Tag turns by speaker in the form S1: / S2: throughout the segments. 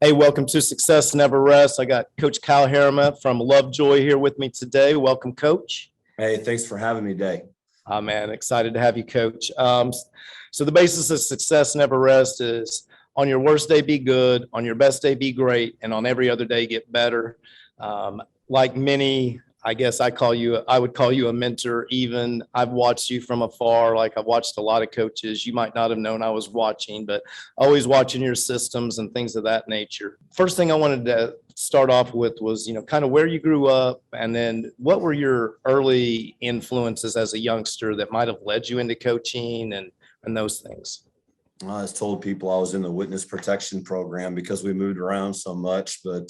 S1: Hey, welcome to Success Never Rests. I got Coach Kyle Herrema from Lovejoy here with me today. Welcome, Coach.
S2: Hey, thanks for having me today.
S1: Oh, man, excited to have you, Coach. So the basis of success never rests is on your worst day, be good, on your best day, be great, and on every other day, get better. Like many, I guess I would call you a mentor. Even I've watched you from afar. Like I've watched a lot of coaches. You might not have known I was watching, but always watching your systems and things of that nature. First thing I wanted to start off with was, kind of where you grew up, and then what were your early influences as a youngster that might have led you into coaching and those things.
S2: I was told people I was in the witness protection program because we moved around so much, but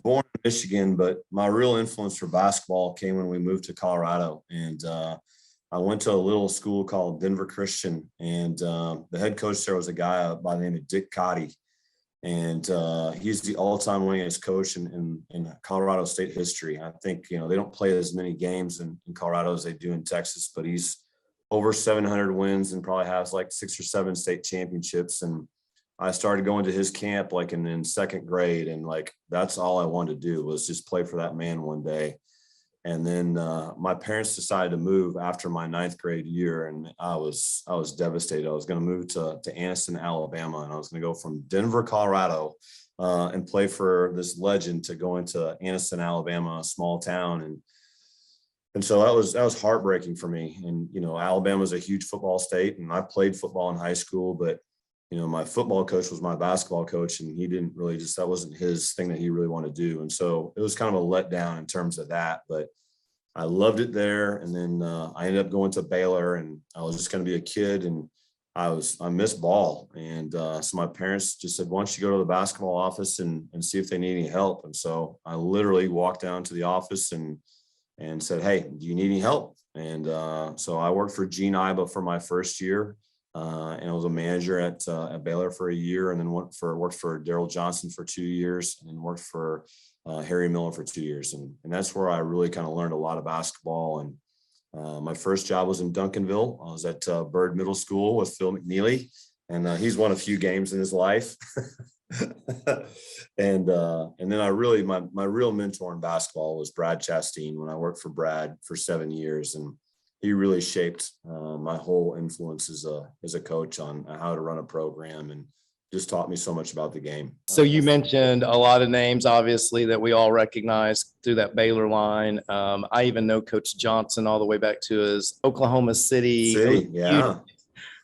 S2: born in Michigan, but my real influence for basketball came when we moved to Colorado. And I went to a little school called Denver Christian, and the head coach there was a guy by the name of Dick Cotty. And he's the all-time winningest coach in Colorado State history. I think, they don't play as many games in Colorado as they do in Texas, but he's over 700 wins and probably has like 6 or 7 state championships. And I started going to his camp like in second grade, and like that's all I wanted to do was just play for that man one day. And then my parents decided to move after my 9th grade year, and I was devastated. I was going to move to Anniston, Alabama, and I was going to go from Denver, Colorado, and play for this legend to go into Anniston, Alabama, a small town. And so that was heartbreaking for me. And Alabama is a huge football state, and I played football in high school, but my football coach was my basketball coach, and he didn't really that wasn't his thing that he really wanted to do. And so it was kind of a letdown in terms of that, but I loved it there. And then I ended up going to Baylor, and I was just going to be a kid, and I missed ball. And so my parents just said, why don't you go to the basketball office and see if they need any help? And so I literally walked down to the office and said, hey, do you need any help? And so I worked for Gene Iba for my first year. And I was a manager at Baylor for a year, and then worked for Daryl Johnson for 2 years, and then worked for Harry Miller for 2 years. And that's where I really kind of learned a lot of basketball. And my first job was in Duncanville. I was at Byrd Middle School with Phil McNeely, and he's won a few games in his life. And then I really, my real mentor in basketball was Brad Chastain when I worked for Brad for 7 years. And he really shaped my whole influence as a coach on how to run a program, and just taught me so much about the game.
S1: So you mentioned a lot of names, obviously, that we all recognize through that Baylor line. I even know Coach Johnson all the way back to his Oklahoma City.
S2: Yeah.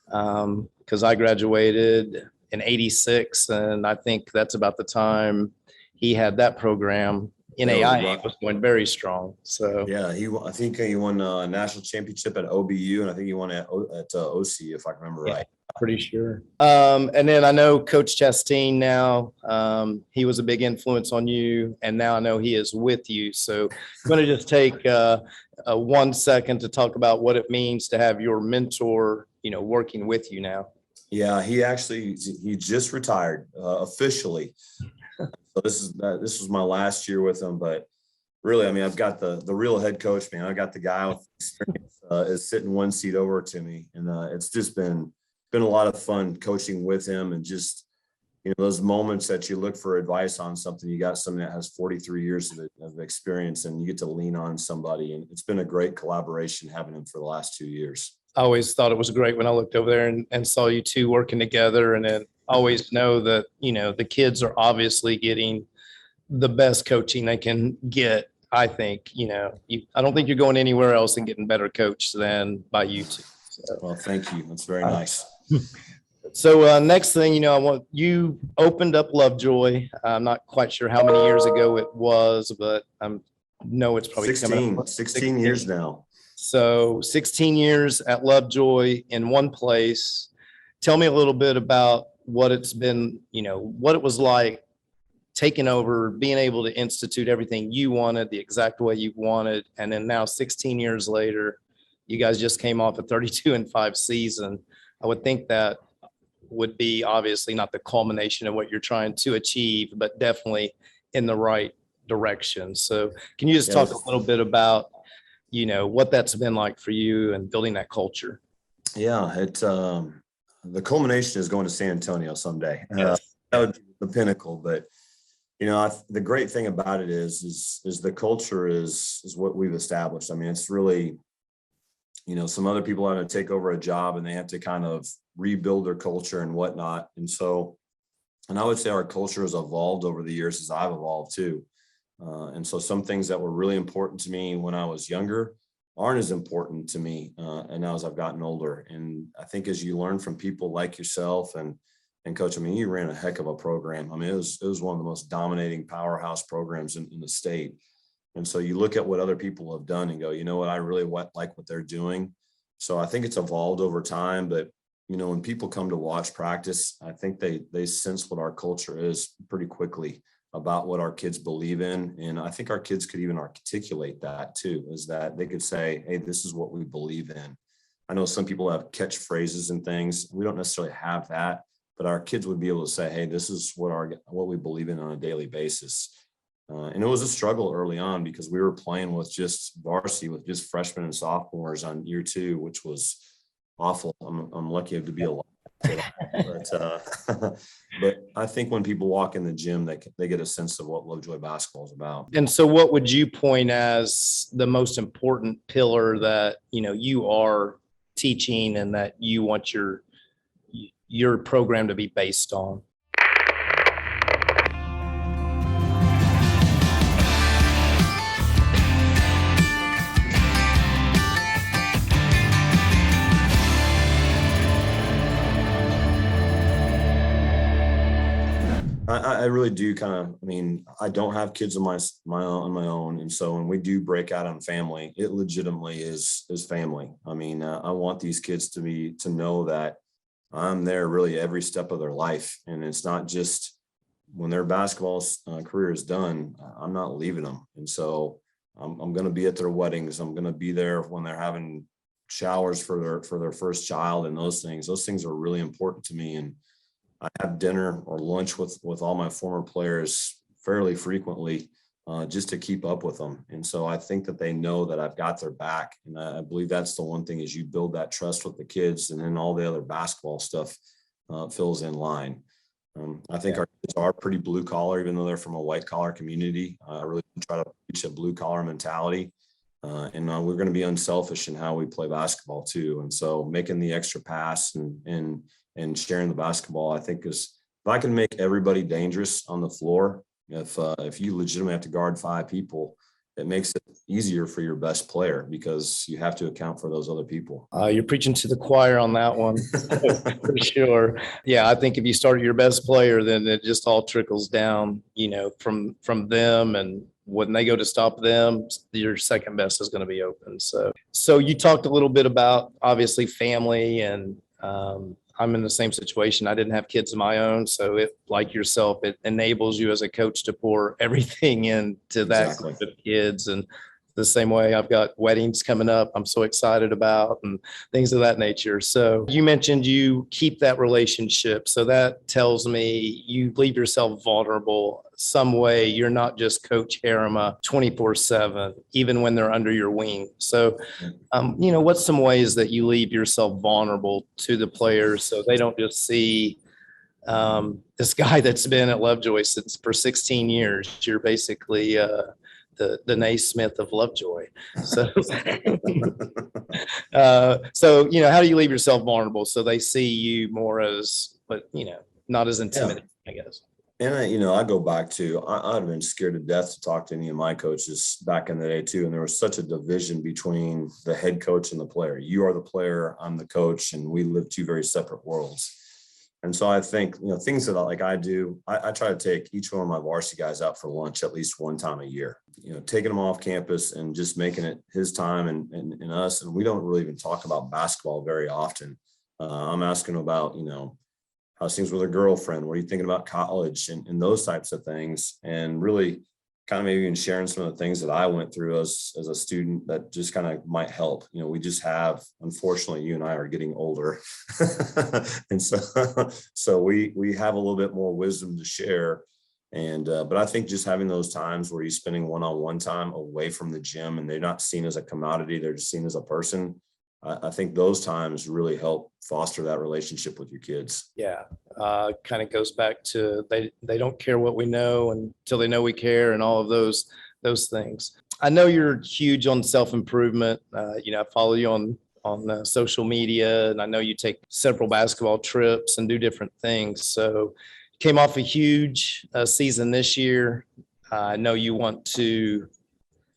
S1: Because I graduated in '86, and I think that's about the time he had that program. NAIA was going very strong. So
S2: yeah, I think he won a national championship at OBU, and I think he won at OC, if I remember right.
S1: Pretty sure. And then I know Coach Chastain now. He was a big influence on you, and now I know he is with you. So I'm going to just take 1 second to talk about what it means to have your mentor, working with you now.
S2: Yeah, he just retired officially. So this was my last year with him, but really, I mean, I've got the real head coach, man. I got the guy with experience is sitting one seat over to me, and it's just been a lot of fun coaching with him, and just those moments that you look for advice on something. You got someone that has 43 years of experience, and you get to lean on somebody, and it's been a great collaboration having him for the last 2 years.
S1: I always thought it was great when I looked over there and saw you two working together, and then always know that, the kids are obviously getting the best coaching they can get. I think, I don't think you're going anywhere else and getting better coached than by you two. So,
S2: well, thank you. That's very nice.
S1: So next thing, you opened up Lovejoy. I'm not quite sure how many years ago it was, but I know it's probably
S2: 16 years now.
S1: So 16 years at Lovejoy in one place. Tell me a little bit about what it's been, what it was like taking over, being able to institute everything you wanted the exact way you wanted. And then now 16 years later, you guys just came off a 32-5 season. I would think that would be obviously not the culmination of what you're trying to achieve, but definitely in the right direction. So can you just talk a little bit about, what that's been like for you and building that culture?
S2: Yeah, the culmination is going to San Antonio someday.
S1: Yes.
S2: That would be the pinnacle. But, you know, the great thing about it is the culture is what we've established. I mean, it's really, you know, some other people have to take over a job and they have to kind of rebuild their culture and whatnot. And so, and I would say our culture has evolved over the years as I've evolved too. And so some things that were really important to me when I was younger aren't as important to me and now as I've gotten older. And I think as you learn from people like yourself and Coach, I mean, you ran a heck of a program. I mean, it was one of the most dominating powerhouse programs in the state. And so you look at what other people have done and go, you know what, I really like what they're doing. So I think it's evolved over time. But, you know, when people come to watch practice, I think they sense what our culture is pretty quickly about what our kids believe in. And I think our kids could even articulate that too, is that they could say, hey, this is what we believe in. I know some people have catchphrases and things. We don't necessarily have that, but our kids would be able to say, hey, this is what we believe in on a daily basis. And it was a struggle early on because we were playing with just varsity, with just freshmen and sophomores on year 2, which was awful. I'm lucky to be alive. But I think when people walk in the gym, they get a sense of what Lovejoy basketball is about.
S1: And so what would you point as the most important pillar that, you know, you are teaching and that you want your program to be based on?
S2: I really do kind of, I mean, I don't have kids on my own. And so when we do break out on family, it legitimately is family. I mean, I want these kids to know that I'm there really every step of their life. And it's not just when their basketball career is done, I'm not leaving them. And so I'm going to be at their weddings. I'm going to be there when they're having showers for their first child and those things. Those things are really important to me. And I have dinner or lunch with all my former players fairly frequently just to keep up with them. And so I think that they know that I've got their back. And I believe that's the one thing is you build that trust with the kids, and then all the other basketball stuff fills in line. I think our kids are pretty blue collar, even though they're from a white collar community. I really try to preach a blue collar mentality. And we're going to be unselfish in how we play basketball too. And so making the extra pass and sharing the basketball, I think is, if I can make everybody dangerous on the floor, if you legitimately have to guard 5 people, it makes it easier for your best player because you have to account for those other people.
S1: You're preaching to the choir on that one, for sure. Yeah, I think if you start your best player, then it just all trickles down, you know, from them, and when they go to stop them, your second best is going to be open. So you talked a little bit about obviously family, and I'm in the same situation. I didn't have kids of my own. So it, like yourself, it enables you as a coach to pour everything into that
S2: Exactly.
S1: group of kids. And the same way, I've got weddings coming up I'm so excited about, and things of that nature. So you mentioned you keep that relationship. So that tells me you leave yourself vulnerable some way. You're not just Coach Herrema 24/7, even when they're under your wing. So, you know, what's some ways that you leave yourself vulnerable to the players so they don't just see this guy that's been at Lovejoy for 16 years. You're basically the Naismith of Lovejoy. So, so, you know, how do you leave yourself vulnerable so they see you more as, but, you know, not as intimidating, I guess.
S2: And you know, I go back to, I'd have been scared to death to talk to any of my coaches back in the day too. And there was such a division between the head coach and the player. You are the player, I'm the coach, and we live 2 very separate worlds. And so I think, you know, things that I do, I try to take each one of my varsity guys out for lunch at least one time a year, you know, taking them off campus and just making it his time and us. And we don't really even talk about basketball very often. I'm asking about, you know, how's things with a girlfriend? What are you thinking about college and those types of things? And really kind of maybe even sharing some of the things that I went through as a student that just kind of might help. You know, we just have, unfortunately, you and I are getting older. And so we have a little bit more wisdom to share. And, but I think just having those times where you're spending one-on-one time away from the gym and they're not seen as a commodity, they're just seen as a person. I think those times really help foster that relationship with your kids.
S1: Yeah. Kind of goes back to they don't care what we know until they know we care, and all of those things. I know you're huge on self-improvement. I follow you on social media, and I know you take several basketball trips and do different things. So came off a huge season this year. I know you want to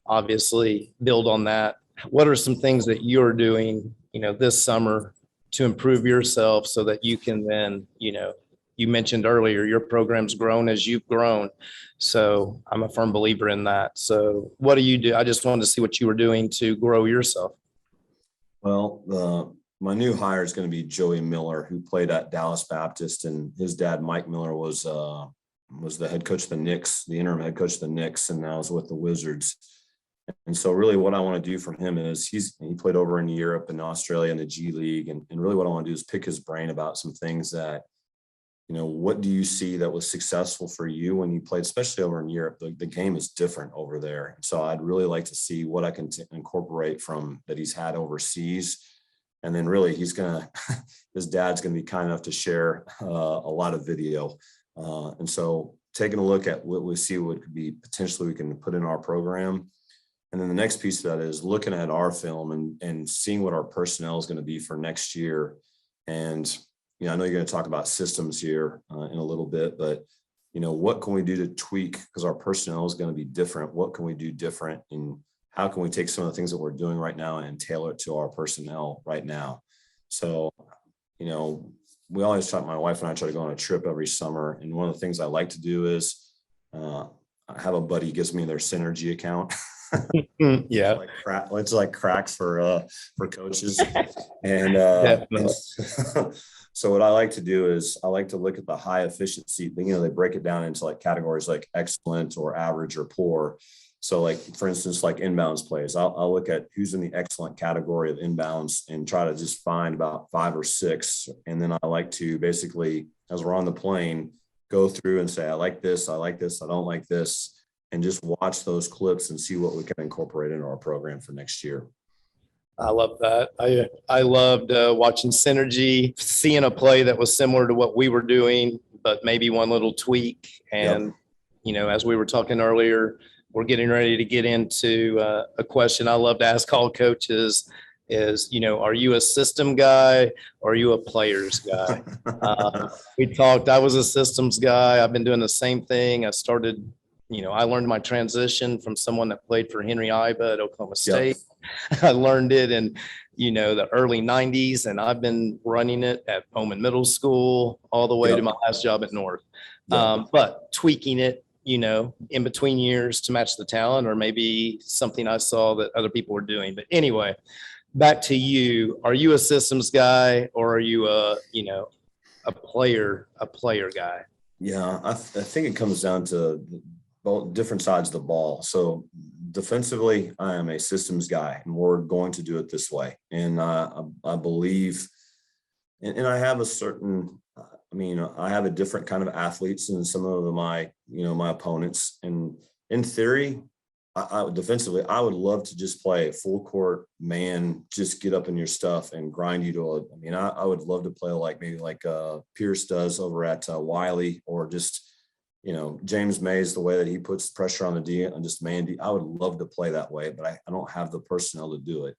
S1: obviously build on that. What are some things that you're doing, this summer to improve yourself so that you can then, you mentioned earlier, your program's grown as you've grown. So I'm a firm believer in that. So what do you do? I just wanted to see what you were doing to grow yourself.
S2: Well, my new hire is going to be Joey Miller, who played at Dallas Baptist, and his dad, Mike Miller, was the head coach of the Knicks, the interim head coach of the Knicks, and now is with the Wizards. And so really what I want to do from him is he played over in Europe and Australia in the G League. And really what I want to do is pick his brain about some things that, what do you see that was successful for you when you played, especially over in Europe? The game is different over there. So I'd really like to see what I can incorporate from that he's had overseas. And then really his dad's going to be kind enough to share a lot of video. And so taking a look at what we see what could be potentially we can put in our program. And then the next piece of that is looking at our film and seeing what our personnel is going to be for next year. And, I know you're going to talk about systems here in a little bit, but, what can we do to tweak? Because our personnel is going to be different. What can we do different? And how can we take some of the things that we're doing right now and tailor it to our personnel right now? So, we always try, my wife and I try to go on a trip every summer. And one of the things I like to do is I have a buddy who gives me their Synergy account.
S1: Yeah.
S2: It's like crack for coaches. And so what I like to do is I like to look at the high efficiency thing. They break it down into like categories like excellent or average or poor. So like, for instance, like inbounds plays, I'll look at who's in the excellent category of inbounds and try to just find about 5 or 6. And then I like to basically, as we're on the plane, go through and say, I like this, I don't like this, and just watch those clips and see what we can incorporate into our program for next year.
S1: I love that. I loved watching Synergy, seeing a play that was similar to what we were doing, but maybe one little tweak. And, as we were talking earlier, we're getting ready to get into a question I love to ask all coaches is, are you a system guy or are you a players guy? I was a systems guy. I've been doing the same thing. I started, I learned my transition from someone that played for Henry Iba at Oklahoma State. Yep. I learned it in, the early 90s, and I've been running it at Bowman Middle School all the way to my last job at North. Yep. But tweaking it, in between years to match the talent, or maybe something I saw that other people were doing. But anyway, back to you. Are you a systems guy or are you a player guy?
S2: Yeah, I think it comes down to both different sides of the ball. So defensively, I am a systems guy, and we're going to do it this way. And I believe, and I have a certain, I have a different kind of athletes than some of my opponents. And in theory, I defensively, I would love to just play a full court man, just get up in your stuff and grind you to I would love to play like Pierce does over at Wiley, or just, James Mays, the way that he puts pressure on the D and just man, I would love to play that way, but I don't have the personnel to do it.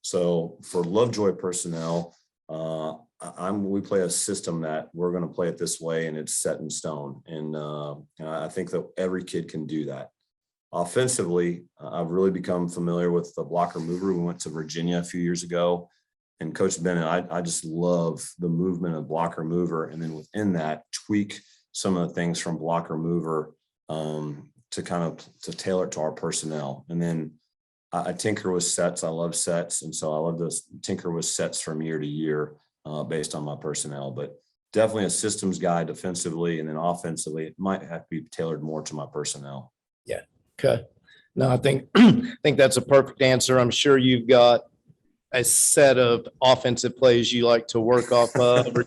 S2: So for Lovejoy personnel, we play a system that we're going to play it this way, and it's set in stone. And I think that every kid can do that. Offensively, I've really become familiar with the blocker mover. We went to Virginia a few years ago, and Coach Bennett, I just love the movement of blocker mover. And then within that, tweak some of the things from blocker mover to to tailor it to our personnel. And then I tinker with sets. I love sets. And so I love to tinker with sets from year to year based on my personnel. But definitely a systems guy defensively, and then offensively, it might have to be tailored more to my personnel.
S1: Yeah. Okay. No, I think that's a perfect answer. I'm sure you've got a set of offensive plays you like to work off of, or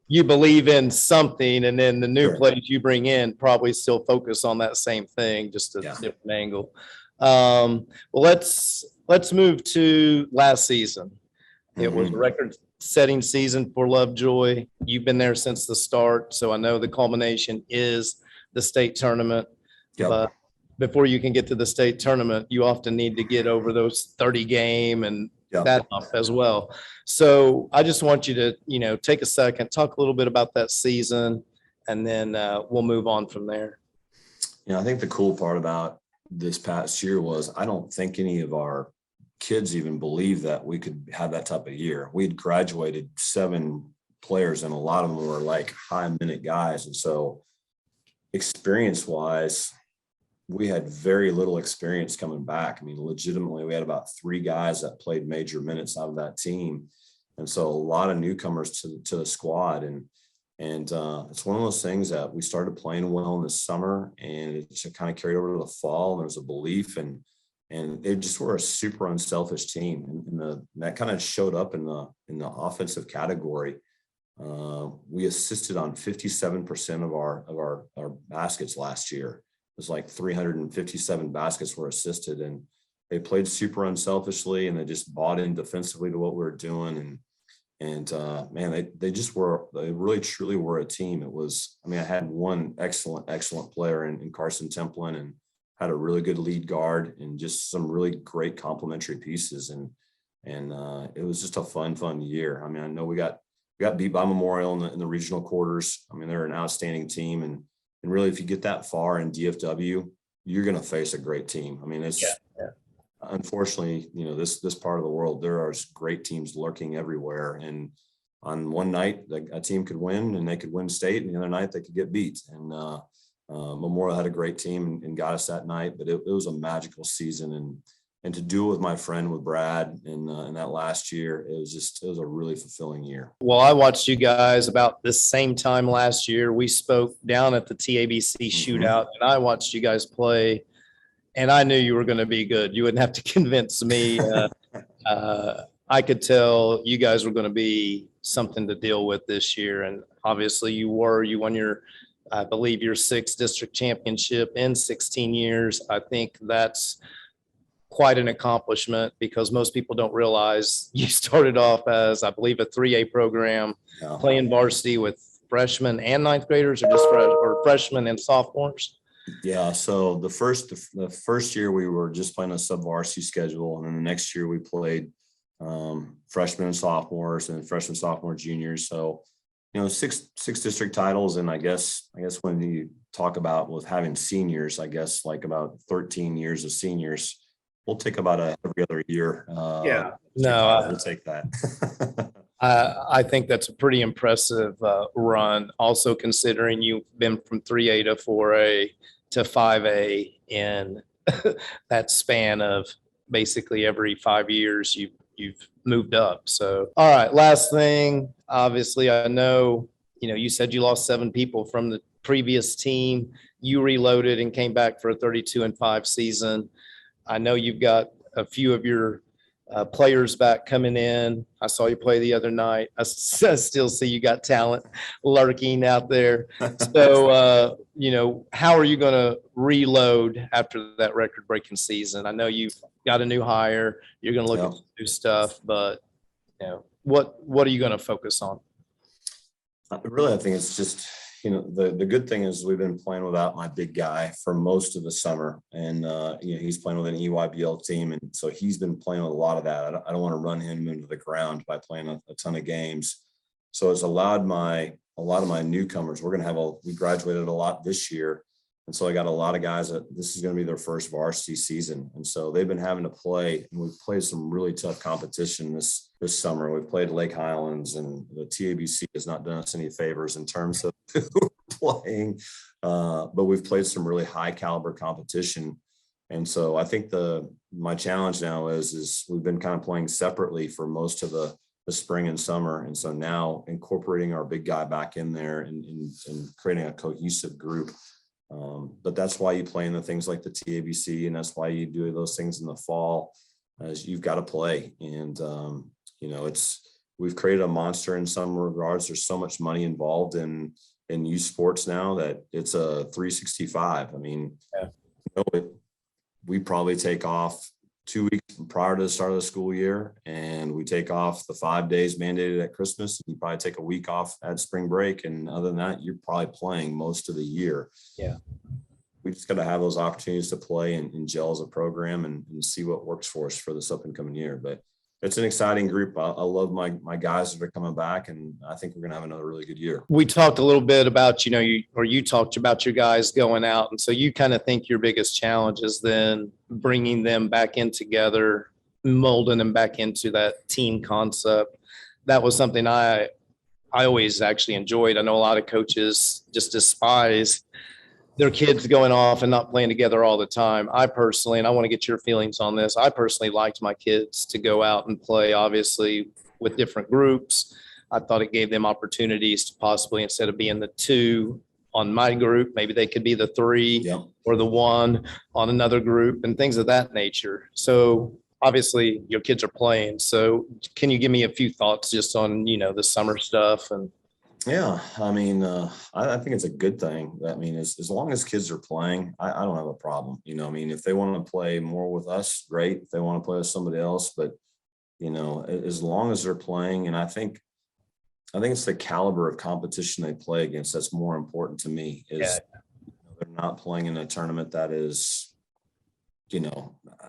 S1: you believe in something, and then the new plays you bring in probably still focus on that same thing, just a different angle. Well, let's move to last season. It was a record-setting season for Lovejoy. You've been there since the start, so I know the culmination is the state tournament.
S2: Yep.
S1: But before you can get to the state tournament, you often need to get over those 30 game and
S2: Yep.
S1: that up as well. So I just want you to, take a second, talk a little bit about that season, and then we'll move on from there.
S2: I think the cool part about this past year was I don't think any of our kids even believed that we could have that type of year. We had graduated 7 players, and a lot of them were like high minute guys. And so experience wise, we had very little experience coming back. I mean, legitimately, we had about 3 guys that played major minutes out of that team. And so a lot of newcomers to the squad. And it's one of those things that we started playing well in the summer, and it just kind of carried over to the fall. And there was a belief, and they just were a super unselfish team. And that kind of showed up in the offensive category. We assisted on 57% of our baskets last year. It was like 357 baskets were assisted, and they played super unselfishly, and they just bought in defensively to what we were doing. And man, they really truly were a team. I had one excellent player in Carson Templin, and had a really good lead guard and just some really great complementary pieces. And it was just a fun year. I mean, I know we got beat by Memorial in the regional quarters. I mean, they're an outstanding team. And really, if you get that far in DFW, you're going to face a great team. I mean, it's unfortunately, this part of the world, there are great teams lurking everywhere. And on one night, a team could win and they could win state, and the other night they could get beat. And Memorial had a great team and got us that night, but it was a magical season. And to do it with my friend, with Brad, in that last year, it was a really fulfilling year.
S1: Well, I watched you guys about the same time last year. We spoke down at the TABC Shootout, and I watched you guys play, and I knew you were going to be good. You wouldn't have to convince me. I could tell you guys were going to be something to deal with this year, and obviously you were. You won I believe your 6th district championship in 16 years. I think that's quite an accomplishment, because most people don't realize you started off as, I believe, a 3A program, playing varsity with freshmen and 9th graders, or just freshmen and sophomores.
S2: Yeah. So the first year we were just playing a sub-varsity schedule, and then the next year we played freshmen and sophomores, and freshmen, sophomore, juniors. So 6 district titles, and I guess when you talk about with having seniors, I guess like about 13 years of seniors. We'll take about every other year. We'll take that.
S1: I think that's a pretty impressive run. Also, considering you've been from 3A to 4A to 5A in that span of basically every 5 years, you've moved up. So, all right, last thing. Obviously, I know you said you lost 7 people from the previous team. You reloaded and came back for a 32-5 season. I know you've got a few of your players back coming in. I saw you play the other night. I still see you got talent lurking out there. So, how are you going to reload after that record-breaking season? I know you've got a new hire. You're going to look at new stuff, but what are you going to focus on?
S2: Really, I think it's just, the good thing is we've been playing without my big guy for most of the summer, and he's playing with an EYBL team, and so he's been playing with a lot of that. I don't want to run him into the ground by playing a ton of games. So it's allowed a lot of my newcomers. We graduated a lot this year, and so I got a lot of guys that this is going to be their first varsity season, and so they've been having to play, and we've played some really tough competition this summer. We've played Lake Highlands, and the TABC has not done us any favors in terms of playing, but we've played some really high caliber competition. And so I think my challenge now is we've been kind of playing separately for most of the spring and summer. And so now incorporating our big guy back in there and creating a cohesive group. But that's why you play in the things like the TABC, and that's why you do those things in the fall, as you've got to play. And, we've created a monster in some regards. There's so much money involved in youth sports now that it's a 365. I mean, we probably take off 2 weeks prior to the start of the school year, and we take off the 5 days mandated at Christmas. You probably take a week off at spring break, and other than that, you're probably playing most of the year.
S1: Yeah.
S2: We just got to have those opportunities to play and gel as a program and see what works for us for this up and coming year. But it's an exciting group. I love my guys that are coming back, and I think we're going to have another really good year.
S1: We talked a little bit about, you talked about your guys going out. And so you kind of think your biggest challenge is then bringing them back in together, molding them back into that team concept. That was something I always actually enjoyed. I know a lot of coaches just despise their kids going off and not playing together all the time. I personally, and I want to get your feelings on this, I personally liked my kids to go out and play, obviously, with different groups. I thought it gave them opportunities to possibly, instead of being the 2 on my group, maybe they could be the 3
S2: Yep.
S1: or the 1 on another group and things of that nature. So obviously your kids are playing. So can you give me a few thoughts just on, the summer stuff? And
S2: Yeah, I mean, I think it's a good thing. I mean, as long as kids are playing, I don't have a problem. I mean, if they want to play more with us, great. If they want to play with somebody else, but as long as they're playing, and I think it's the caliber of competition they play against that's more important to me. Is they're not playing in a tournament that is,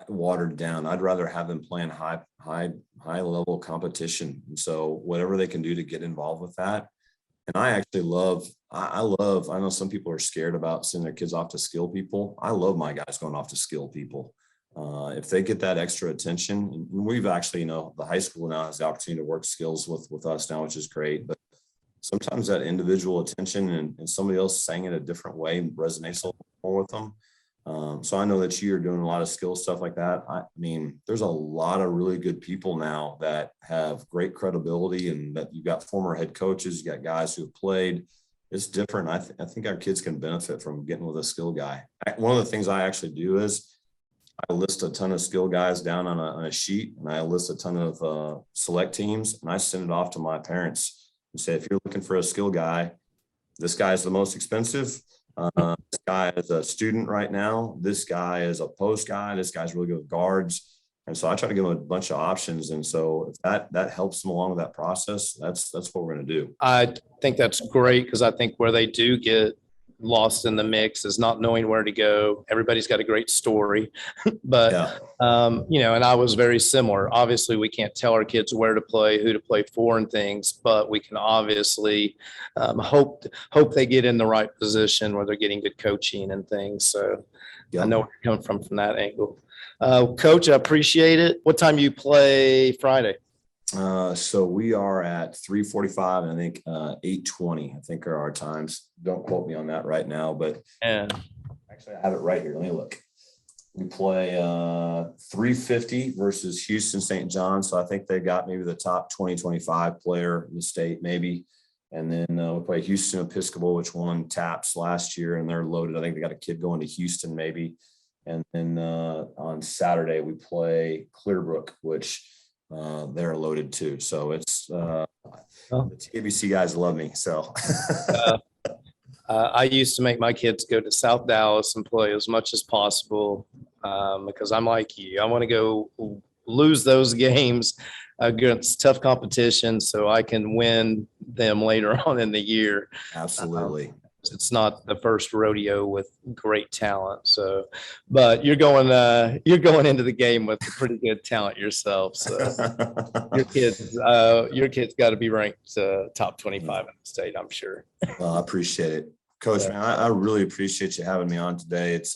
S2: watered down. I'd rather have them playing high level competition, and so whatever they can do to get involved with that. And I actually I know some people are scared about sending their kids off to skill people. I love my guys going off to skill people. If they get that extra attention, and we've actually, the high school now has the opportunity to work skills with us now, which is great. But sometimes that individual attention and somebody else saying it a different way resonates a little more with them. So I know that you're doing a lot of skill stuff like that. I mean, there's a lot of really good people now that have great credibility, and that you've got former head coaches, you got guys who have played. It's different. I think our kids can benefit from getting with a skill guy. One of the things I actually do is I list a ton of skill guys down on a sheet, and I list a ton of select teams, and I send it off to my parents and say, if you're looking for a skill guy, this guy is the most expensive. This guy is a student right now. This guy is a post guy. This guy's really good with guards. And so I try to give them a bunch of options. And so if that helps them along with that process, that's what we're going to do.
S1: I think that's great, because I think where they do get lost in the mix is not knowing where to go. Everybody's got a great story, but and I was very similar. Obviously, we can't tell our kids where to play, who to play for, and things, but we can obviously hope they get in the right position where they're getting good coaching and things. So I know where you're coming from that angle. Coach, I appreciate it. What time do you play Friday?
S2: So we are at 3:45, and I think 8:20, I think are our times. Don't quote me on that right now, but actually I have it right here. Let me look. We play 3:50 versus Houston St. John. So I think they got maybe the top 20-25 player in the state, maybe. And then we play Houston Episcopal, which won TAPS last year, and they're loaded. I think they got a kid going to Houston, maybe. And then on Saturday we play Clearbrook, which they're loaded too. So it's the TABC guys love me. So
S1: I used to make my kids go to South Dallas and play as much as possible, because I'm like you. I want to go lose those games against tough competition so I can win them later on in the year.
S2: Absolutely.
S1: It's not the first rodeo with great talent. So, but you're going into the game with pretty good talent yourself. So your kids got to be ranked top 25 in the state, I'm sure.
S2: Well, I appreciate it. Coach, man, I really appreciate you having me on today. It's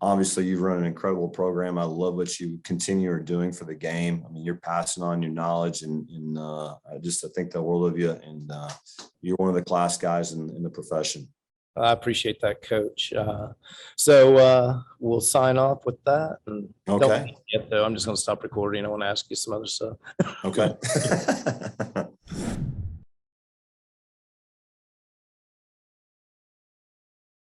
S2: obviously you've run an incredible program. I love what you continue are doing for the game. I mean, you're passing on your knowledge, and I think the world of you, and you're one of the class guys in the profession.
S1: I appreciate that, Coach. So we'll sign off with that. And
S2: okay.
S1: Don't yet, though. I'm just going to stop recording. I want to ask you some other stuff.
S2: Okay.